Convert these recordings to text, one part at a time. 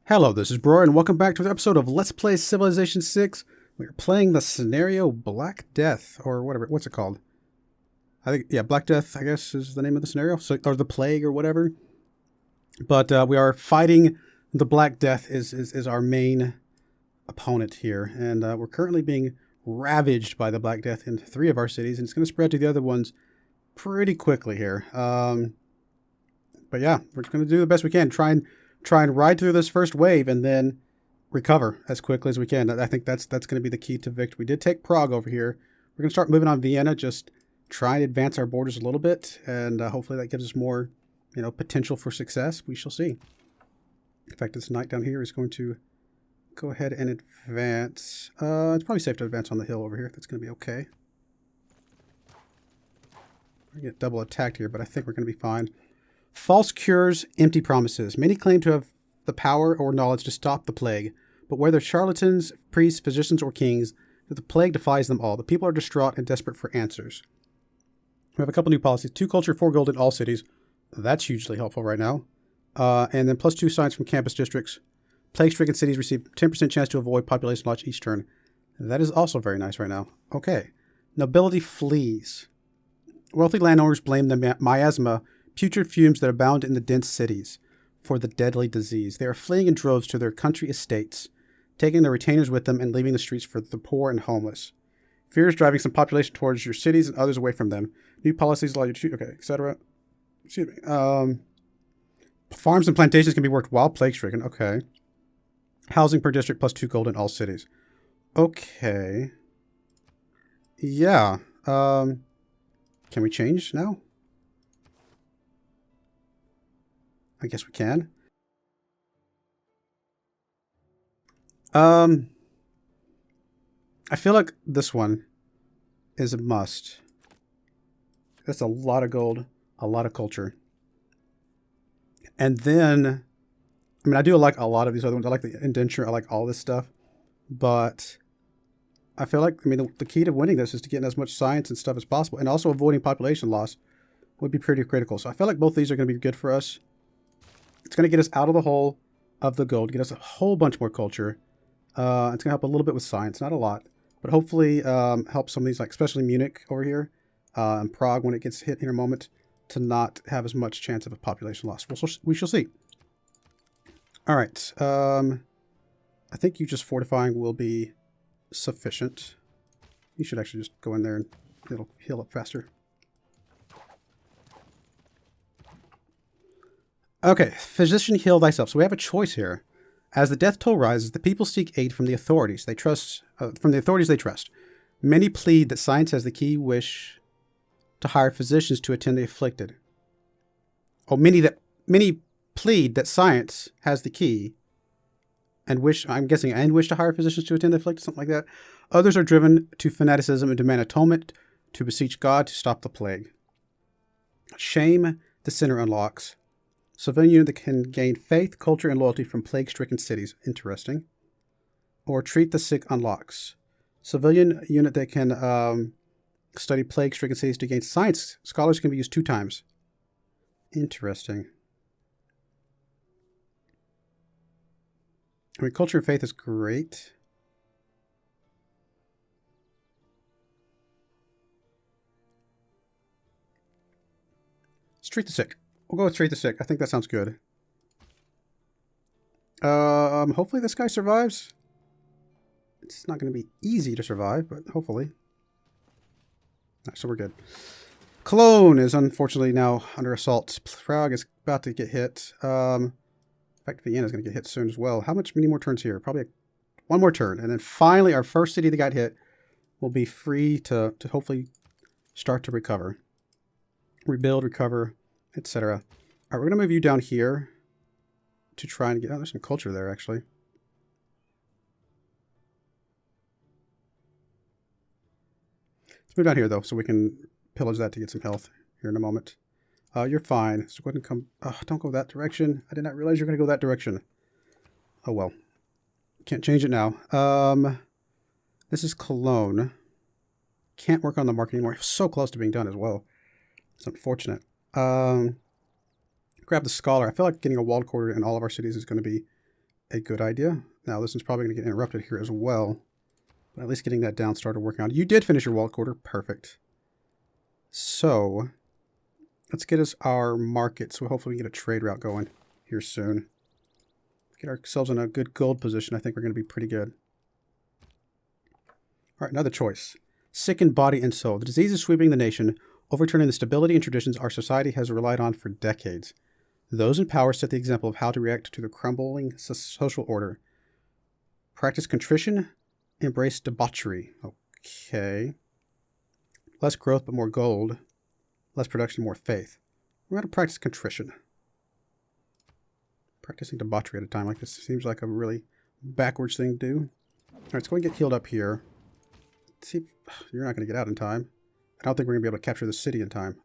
Hello, this is Broyar, and welcome back to an episode of Let's Play Civilization 6. We are playing the scenario Black Death, or whatever. What's it called? I think, yeah, Black Death, I guess, is the name of the scenario, so, or the Plague, or whatever. But we are fighting the Black Death is our main opponent here, and we're currently being ravaged by the Black Death in 3 of our cities, and it's going to spread to the other ones pretty quickly here. But yeah, we're just going to do the best we can, try and ride through this first wave and then recover as quickly as we can. I think that's going to be the key to victory. We did take Prague over here. We're going to start moving on Vienna, just try and advance our borders a little bit, and hopefully that gives us more, potential for success. We shall see. In fact, this knight down here is going to go ahead and advance. It's probably safe to advance on the hill over here. That's going to be okay. We're going to get double attacked here, but I think we're going to be fine. False cures, empty promises. Many claim to have the power or knowledge to stop the plague, but whether charlatans, priests, physicians, or kings, the plague defies them all. The people are distraught and desperate for answers. We have a couple new policies. 2 culture, 4 gold in all cities. That's hugely helpful right now. And then +2 science from campus districts. Plague-stricken cities receive 10% chance to avoid population loss each turn. That is also very nice right now. Okay. Nobility flees. Wealthy landowners blame the miasma, putrid fumes that abound in the dense cities, for the deadly disease. They are fleeing in droves to their country estates, taking their retainers with them and leaving the streets for the poor and homeless. Fear is driving some population towards your cities and others away from them. New policies allow you to, etc. Excuse me. Farms and plantations can be worked while plague-stricken. Okay. Housing per district +2 gold in all cities. Okay. Yeah. Can we change now? I guess we can. I feel like this one is a must. That's a lot of gold, a lot of culture. And then, I do like a lot of these other ones. I like the indenture. I like all this stuff. But I feel like, the key to winning this is to get as much science and stuff as possible. And also avoiding population loss would be pretty critical. So I feel like both these are going to be good for us. It's going to get us out of the hole of the gold, get us a whole bunch more culture. It's going to help a little bit with science, not a lot, but hopefully help some of these, like especially Munich over here and Prague when it gets hit in a moment, to not have as much chance of a population loss. We shall see. All right. I think you just fortifying will be sufficient. You should actually just go in there and it'll heal up faster. Okay, physician, heal thyself. So we have a choice here. As the death toll rises, the people seek aid from the authorities they trust. Many plead that science has the key wish to hire physicians to attend the afflicted. Oh, many plead that science has the key and wish to hire physicians to attend the afflicted, something like that. Others are driven to fanaticism and demand atonement to beseech God to stop the plague. Shame the sinner unlocks. Civilian unit that can gain faith, culture, and loyalty from plague-stricken cities. Interesting. Or treat the sick unlocks. Civilian unit that can study plague-stricken cities to gain science. Scholars can be used 2 times. Interesting. Culture and faith is great. Let's treat the sick. We'll go with treat the sick. I think that sounds good. Hopefully this guy survives. It's not going to be easy to survive, but hopefully. Right, so we're good. Cologne is unfortunately now under assault. Prague is about to get hit. In fact, Vienna is going to get hit soon as well. How many more turns here? Probably 1 more turn. And then finally, our first city that got hit will be free to hopefully start to recover. Rebuild, recover, etc. All right, we're going to move you down here to try and get... Oh, there's some culture there, actually. Let's move down here, though, so we can pillage that to get some health here in a moment. You're fine. So go ahead and come... Oh, don't go that direction. I did not realize you're going to go that direction. Oh, well. Can't change it now. This is Cologne. Can't work on the market anymore. So close to being done as well. It's unfortunate. Grab the scholar. I feel like getting a walled quarter in all of our cities is going to be a good idea. Now, this one's probably going to get interrupted here as well. But at least getting that down started working on. You did finish your wall quarter. Perfect. So, let's get us our market. So hopefully we can get a trade route going here soon. Get ourselves in a good gold position. I think we're going to be pretty good. All right, another choice. Sick in body and soul. The disease is sweeping the nation, overturning the stability and traditions our society has relied on for decades. Those in power set the example of how to react to the crumbling social order. Practice contrition, embrace debauchery. Okay. Less growth, but more gold. Less production, more faith. We're going to practice contrition. Practicing debauchery at a time like this seems like a really backwards thing to do. All right, let's go and get healed up here. Let's see, you're not going to get out in time. I don't think we're going to be able to capture the city in time.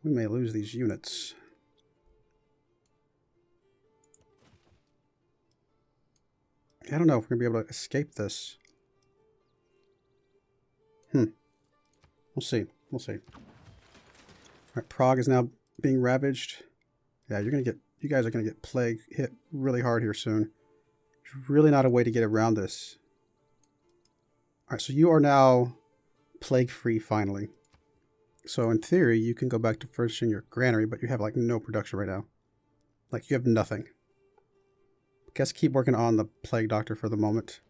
We may lose these units. I don't know if we're going to be able to escape this. We'll see. We'll see. All right, Prague is now being ravaged. Yeah, you guys are going to get plague hit really hard here soon. There's really not a way to get around this. All right, so you are now plague-free finally. So in theory, you can go back to furnishing your granary, but you have like no production right now. Like you have nothing. Guess keep working on the plague doctor for the moment.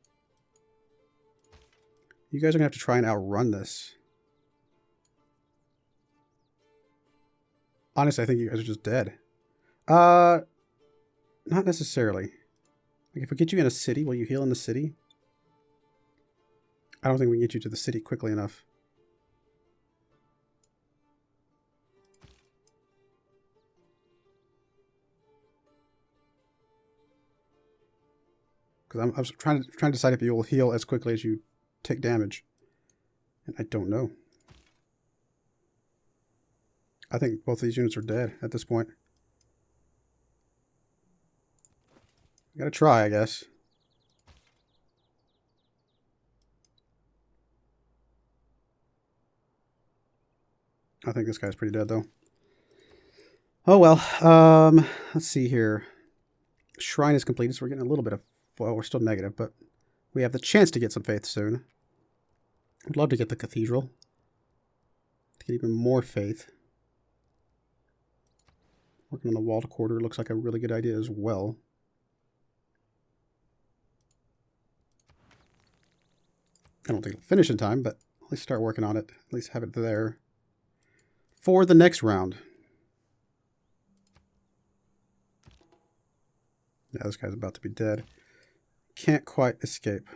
You guys are going to have to try and outrun this. Honestly, I think you guys are just dead. Not necessarily. Like if we get you in a city, will you heal in the city? I don't think we can get you to the city quickly enough. Because I was trying to decide if you will heal as quickly as you take damage. And I don't know. I think both of these units are dead at this point. Gotta try, I guess. I think this guy's pretty dead, though. Oh, well. Let's see here. Shrine is completed, so we're getting a little bit of... Well, we're still negative, but we have the chance to get some faith soon. I'd love to get the cathedral. To get even more faith. Working on the wall to quarter looks like a really good idea as well. I don't think it'll finish in time, but at least start working on it. At least have it there for the next round. Yeah, this guy's about to be dead. Can't quite escape.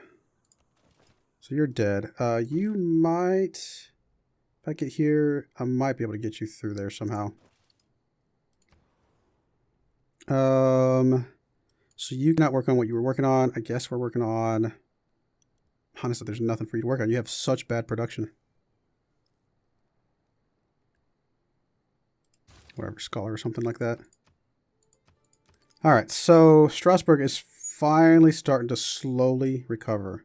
So you're dead. You might... If I get here, I might be able to get you through there somehow. So you cannot work on what you were working on. I guess we're working on... Honestly, there's nothing for you to work on. You have such bad production. Whatever, scholar or something like that. All right, so Strasbourg is finally starting to slowly recover.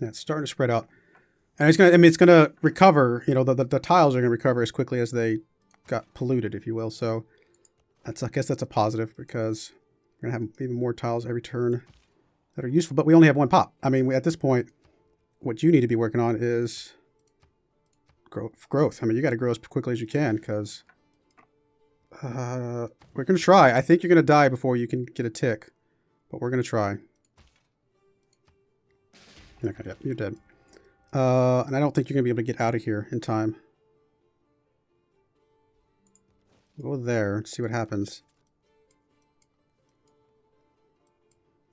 Yeah, it's starting to spread out. And it's gonna, I mean, it's gonna recover, you know, the tiles are gonna recover as quickly as they got polluted, if you will. So that's, I guess that's a positive because we're gonna have even more tiles every turn that are useful, but we only have one pop. I mean, at this point, what you need to be working on is growth. I mean, you got to grow as quickly as you can because we're going to try. I think you're going to die before you can get a tick, but we're going to try. Okay, yeah, you're dead. And I don't think you're going to be able to get out of here in time. Go there and see what happens.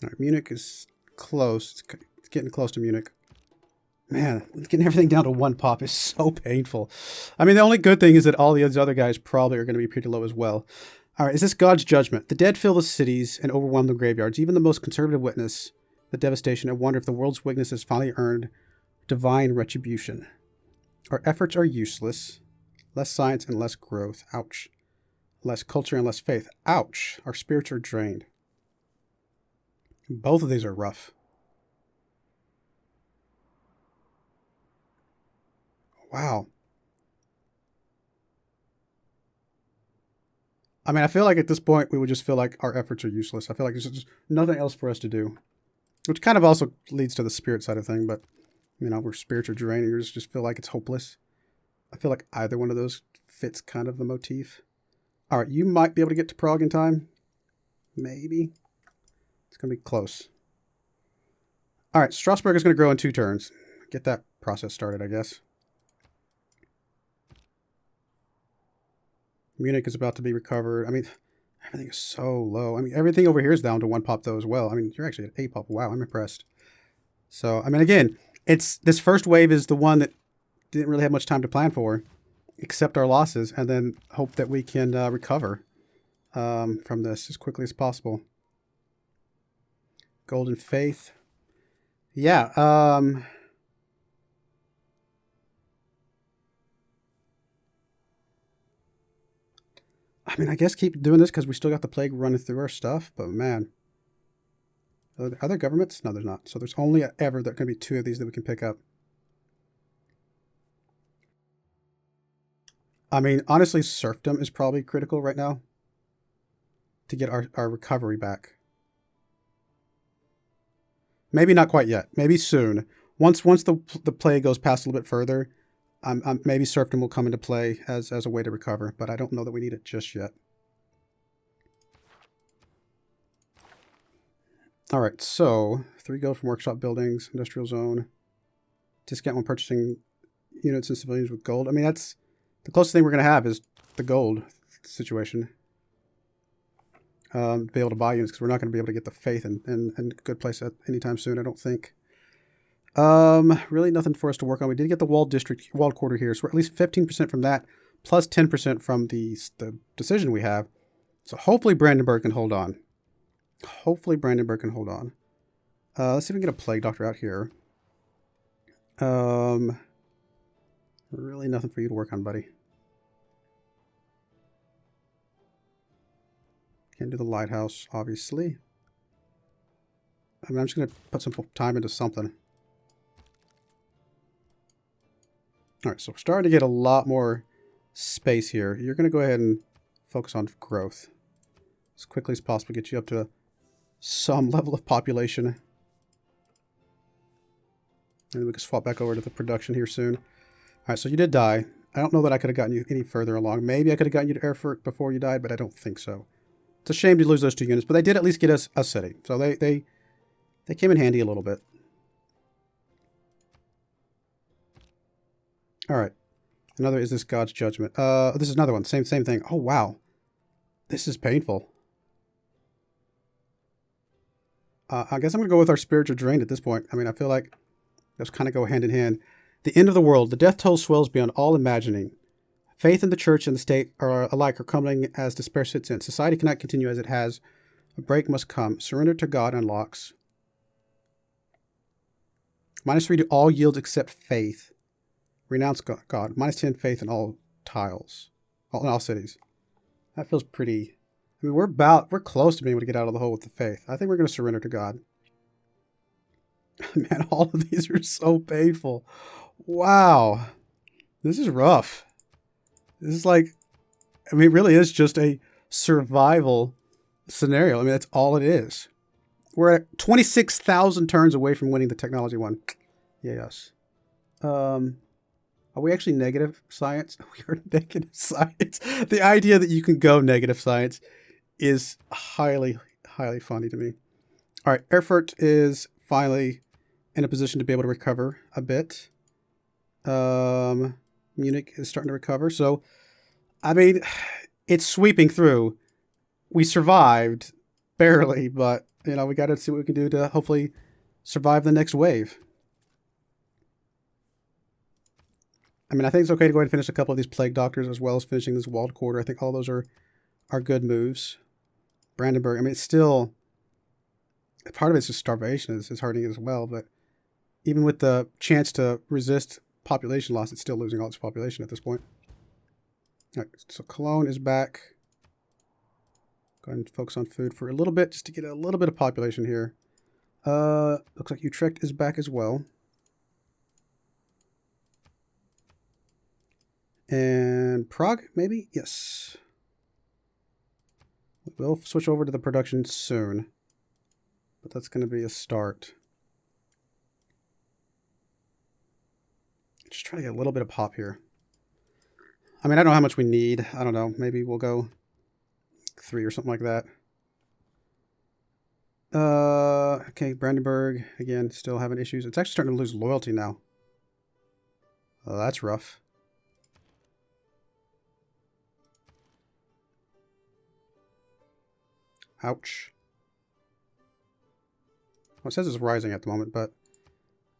All right, Munich is close. It's getting close to Munich. Man, getting everything down to one pop is so painful. I mean, the only good thing is that all the other guys probably are going to be pretty low as well. All right, is this God's judgment? The dead fill the cities and overwhelm the graveyards. Even the most conservative witness the devastation and wonder if the world's weakness has finally earned divine retribution. Our efforts are useless. Less science and less growth. Ouch. Less culture and less faith. Ouch. Our spirits are drained. Both of these are rough. Wow. I mean, I feel like at this point we would just feel like our efforts are useless. I feel like there's just nothing else for us to do, which kind of also leads to the spirit side of thing. But you know, we're spirits are drained, and you just feel like it's hopeless. I feel like either one of those fits kind of the motif. All right, you might be able to get to Prague in time. Maybe. It's going to be close. All right, Strasbourg is going to grow in 2 turns. Get that process started, I guess. Munich is about to be recovered. I mean, everything is so low. I mean, everything over here is down to 1 pop, though, as well. I mean, you're actually at 8 pop. Wow, I'm impressed. So, I mean, again, this first wave is the one that didn't really have much time to plan for, accept our losses, and then hope that we can recover from this as quickly as possible. Golden Faith. Yeah. I mean, I guess keep doing this because we still got the plague running through our stuff, but man. Are there other governments? No, there's not. So there's only ever there can be 2 of these that we can pick up. I mean, honestly, serfdom is probably critical right now to get our recovery back. Maybe not quite yet. Maybe soon. Once the plague goes past a little bit further, maybe serfdom will come into play as a way to recover, but I don't know that we need it just yet. All right, so 3 gold from workshop buildings, industrial zone, discount when purchasing units and civilians with gold. I mean, that's the closest thing we're going to have is the gold situation. Be able to buy units because we're not going to be able to get the faith in a good place at anytime soon, I don't think. Really nothing for us to work on. We did get the walled quarter here, so we're at least 15% from that, plus 10% from the decision we have. So hopefully Brandenburg can hold on. Let's see if we can get a plague doctor out here. Really nothing for you to work on, buddy. Can't do the lighthouse, obviously. I mean, I'm just going to put some time into something. All right, so we're starting to get a lot more space here. You're going to go ahead and focus on growth as quickly as possible. Get you up to some level of population. And then we can swap back over to the production here soon. All right, so you did die. I don't know that I could have gotten you any further along. Maybe I could have gotten you to Erfurt before you died, but I don't think so. It's a shame to lose those 2 units, but they did at least get us a city. So they came in handy a little bit. All right. Another is this God's judgment. This is another one. Same thing. Oh, wow. This is painful. I guess I'm going to go with our spiritual drain at this point. I mean, I feel like those kind of go hand in hand. The end of the world. The death toll swells beyond all imagining. Faith in the church and the state are crumbling as despair sits in. Society cannot continue as it has. A break must come. Surrender to God unlocks. -3 to all yields except faith. Renounce God. -10 faith in all tiles. In all cities. That feels pretty... I mean, we're close to being able to get out of the hole with the faith. I think we're going to surrender to God. Man, all of these are so painful. Wow. This is rough. This is like, I mean, it really is just a survival scenario. I mean, that's all it is. We're at 26,000 turns away from winning the technology one. Yes. Are we actually negative science? We are negative science. The idea that you can go negative science is highly, highly funny to me. All right, Erfurt is finally in a position to be able to recover a bit. Munich is starting to recover. So, I mean, it's sweeping through. We survived barely, but, you know, we got to see what we can do to hopefully survive the next wave. I mean, I think it's okay to go ahead and finish a couple of these plague doctors as well as finishing this walled quarter. I think all those are good moves. Brandenburg, I mean, it's still, part of it's just starvation is hurting as well, but even with the chance to resist population loss, it's still losing all its population at this point. All right, so Cologne is back. Go ahead and focus on food for a little bit, just to get a little bit of population here. Looks like Utrecht is back as well. And Prague, maybe? Yes. We'll switch over to the production soon. But that's going to be a start. Just trying to get a little bit of pop here. I mean, I don't know how much we need. I don't know. Maybe we'll go 3 or something like that. Okay, Brandenburg, again, still having issues. It's actually starting to lose loyalty now. Oh, that's rough. Ouch. Well, it says it's rising at the moment, but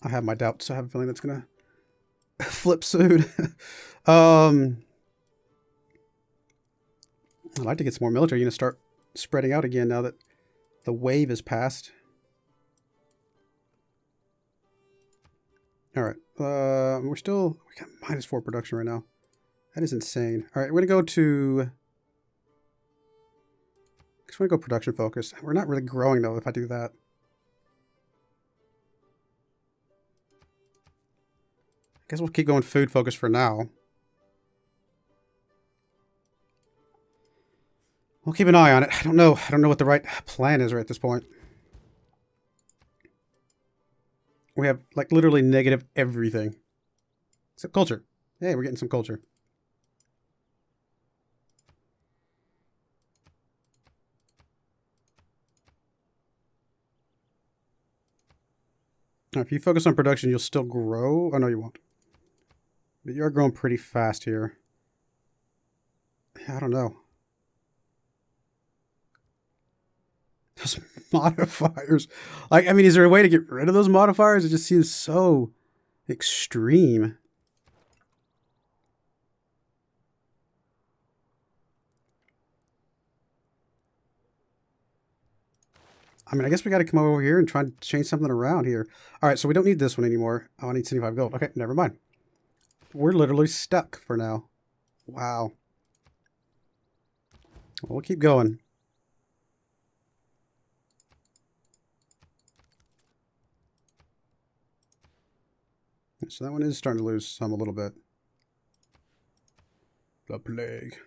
I have my doubts. I have a feeling that's going to flip soon. I'd like to get some more military units start spreading out again now that the wave is past. All right. We got -4 production right now. That is insane. All right, we're going to go to... I just want to go production focus. We're not really growing, though, if I do that. I guess we'll keep going food focus for now. We'll keep an eye on it. I don't know. I don't know what the right plan is right at this point. We have, like, literally negative everything. Except culture. Hey, we're getting some culture. Now, if you focus on production, you'll still grow. Oh, no, you won't. But you are growing pretty fast here. I don't know. Those modifiers. Like, I mean, is there a way to get rid of those modifiers? It just seems so extreme. I mean, I guess we got to come over here and try and change something around here. All right, so we don't need this one anymore. Oh, I need 75 gold. Okay, never mind. We're literally stuck for now. Wow. Well, we'll keep going. So that one is starting to lose some a little bit. The plague.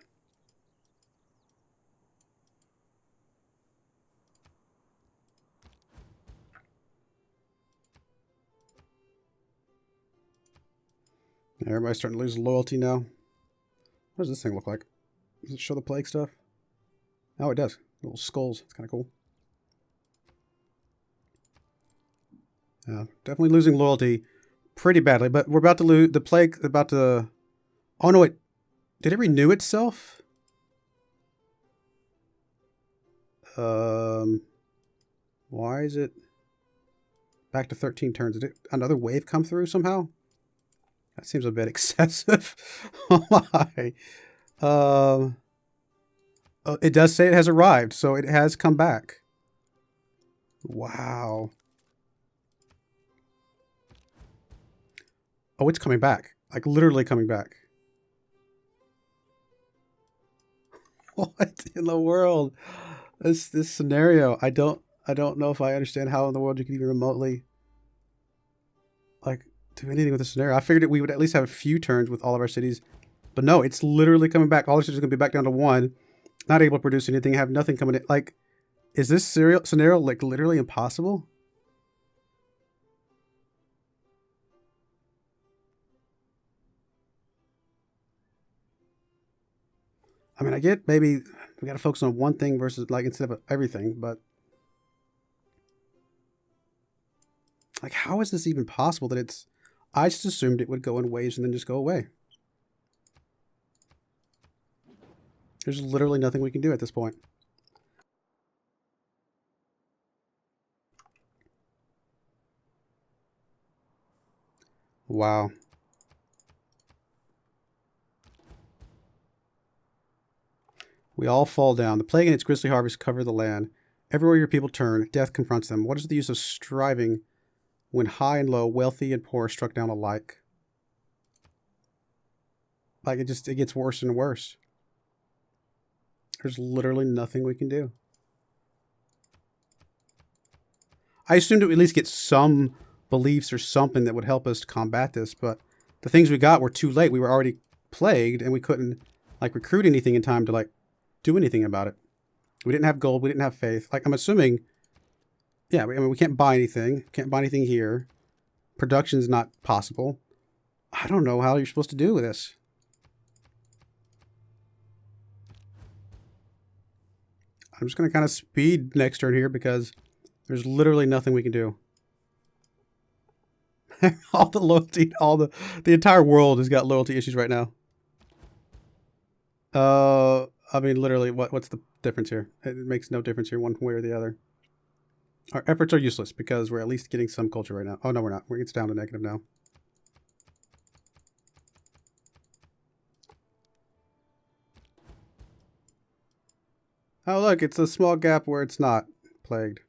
Everybody's starting to lose loyalty now. What does this thing look like? Does it show the plague stuff? Oh, it does. Little skulls. It's kind of cool. Yeah, definitely losing loyalty pretty badly. But we're about to lose the plague. About to. Oh no! Did it renew itself? Why is it back to 13 turns? Did another wave come through somehow? That seems a bit excessive. Oh my. Oh, it does say it has arrived, so it has come back. Wow. Oh, it's coming back. Like literally coming back. What in the world? This scenario, I don't know if I understand how in the world you could even remotely like do anything with this scenario. I figured we would at least have a few turns with all of our cities. But no, it's literally coming back. All our cities are going to be back down to 1. Not able to produce anything, have nothing coming in. Like, is this scenario like literally impossible? I mean, I get maybe we got to focus on one thing versus like instead of everything, but like, how is this even possible that it's... I just assumed it would go in waves and then just go away. There's literally nothing we can do at this point. Wow. We all fall down. The plague and its grisly harvest cover the land. Everywhere your people turn, death confronts them. What is the use of striving when high and low, wealthy and poor, struck down alike? Like, it gets worse and worse. There's literally nothing we can do. I assumed it would at least get some beliefs or something that would help us combat this, but the things we got were too late. We were already plagued, and we couldn't, like, recruit anything in time to, like, do anything about it. We didn't have gold. We didn't have faith. Like, I'm assuming, yeah, I mean, we can't buy anything. Can't buy anything here. Production's not possible. I don't know how you're supposed to do with this. I'm just going to kind of speed next turn here because there's literally nothing we can do. All the loyalty, the entire world has got loyalty issues right now. I mean, literally, what's the difference here? It makes no difference here one way or the other. Our efforts are useless because we're at least getting some culture right now. Oh, no, we're not. It's down to negative now. Oh, look, it's a small gap where it's not plagued.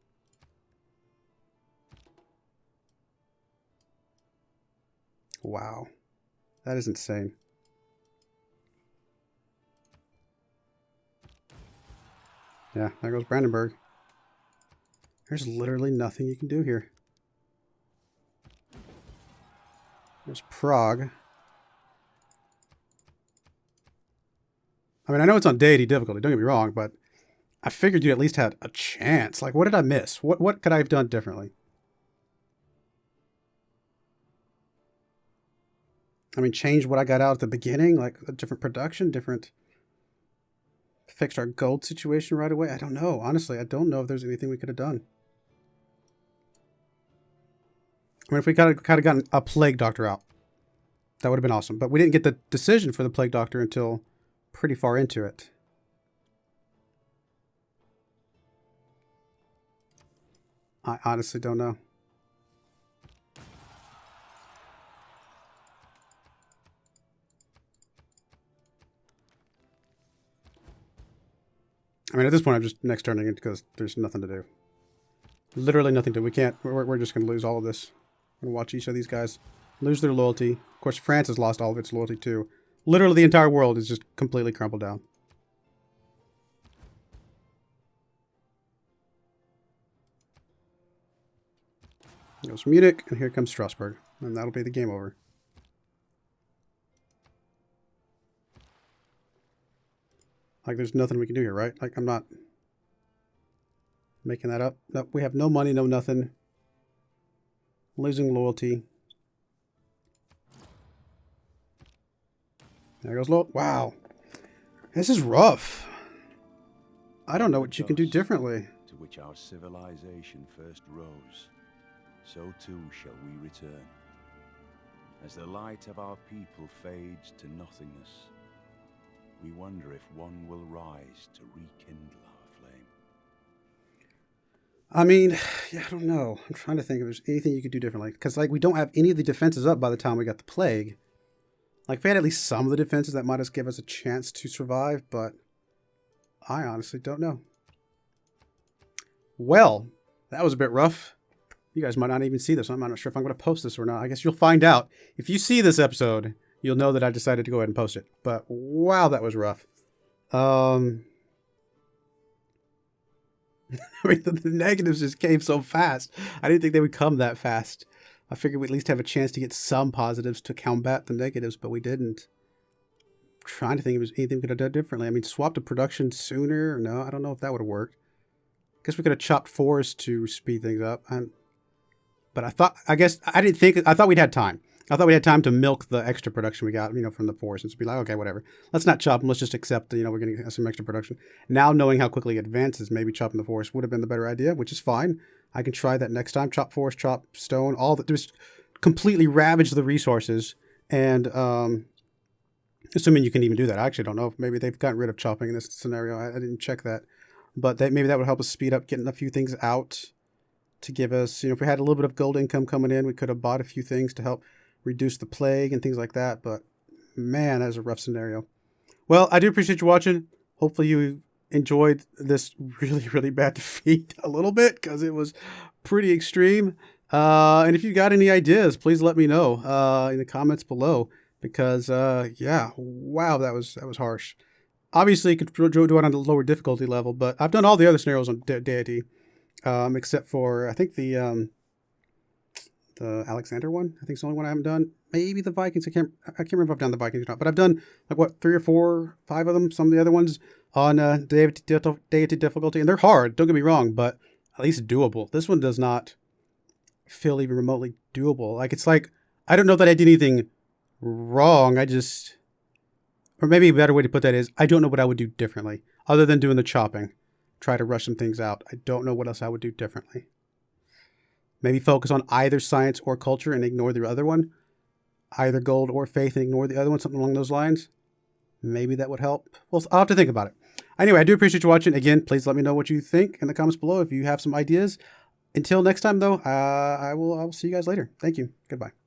Wow. That is insane. Yeah, there goes Brandenburg. There's literally nothing you can do here. There's Prague. I mean, I know it's on deity difficulty, don't get me wrong, but I figured you at least had a chance. Like, what did I miss? What could I have done differently? I mean, change what I got out at the beginning, like a different production, fixed our gold situation right away. I don't know. Honestly, I don't know if there's anything we could have done. I mean, if we kind of gotten a plague doctor out, that would have been awesome. But we didn't get the decision for the plague doctor until pretty far into it. I honestly don't know. I mean, at this point, I'm just next turning it because there's nothing to do. Literally nothing to do. We can't. We're just going to lose all of this. I'm going to watch each of these guys lose their loyalty. Of course, France has lost all of its loyalty too. Literally, the entire world is just completely crumbled down. Here goes Munich, and here comes Strasbourg. And that'll be the game over. Like, there's nothing we can do here, right? Like, I'm not making that up. No, we have no money, no nothing. Losing loyalty. There goes loyalty. Wow. This is rough. I don't know what you can do differently. To which our civilization first rose, so too shall we return. As the light of our people fades to nothingness, we wonder if one will rise to rekindle our flame. I mean, yeah, I don't know. I'm trying to think if there's anything you could do differently. Because, like, we don't have any of the defenses up by the time we got the plague. Like, if we had at least some of the defenses, that might have given us a chance to survive, but I honestly don't know. Well, that was a bit rough. You guys might not even see this. I'm not sure if I'm going to post this or not. I guess you'll find out. If you see this episode, you'll know that I decided to go ahead and post it. But wow, that was rough. I mean, the negatives just came so fast. I didn't think they would come that fast. I figured we'd at least have a chance to get some positives to combat the negatives, but we didn't. I'm trying to think if there's anything we could have done differently. I mean, swap to production sooner? No, I don't know if that would have worked. Guess we could have chopped forests to speed things up. But I thought we'd had time. I thought we had time to milk the extra production we got, from the forest, and to be like, okay, whatever. Let's not chop them. Let's just accept that, we're getting some extra production. Now, knowing how quickly it advances, maybe chopping the forest would have been the better idea, which is fine. I can try that next time. Chop forest, chop stone, all that. Just completely ravage the resources. And assuming you can even do that. I actually don't know if maybe they've gotten rid of chopping in this scenario. I didn't check that. But maybe that would help us speed up getting a few things out to give us, if we had a little bit of gold income coming in, we could have bought a few things to help reduce the plague and things like that. But man, that was a rough scenario. Well, I do appreciate you watching. Hopefully you enjoyed this really, really bad defeat a little bit because it was pretty extreme. And if you got any ideas, please let me know in the comments below because, yeah, wow, that was harsh. Obviously, you could do it on a lower difficulty level, but I've done all the other scenarios on Deity, except for, I think, the Alexander one. I think it's the only one I haven't done. Maybe the Vikings. I can't remember if I've done the Vikings or not, but I've done, 3 or 4, 5 of them. Some of the other ones, on deity difficulty, and they're hard. Don't get me wrong, but at least doable. This one does not feel even remotely doable. Like it's like I don't know that I did anything wrong. Or maybe a better way to put that is I don't know what I would do differently other than doing the chopping. Try to rush some things out. I don't know what else I would do differently. Maybe focus on either science or culture and ignore the other one. Either gold or faith and ignore the other one, something along those lines. Maybe that would help. Well, I'll have to think about it. Anyway, I do appreciate you watching. Again, please let me know what you think in the comments below if you have some ideas. Until next time, though, I will see you guys later. Thank you. Goodbye.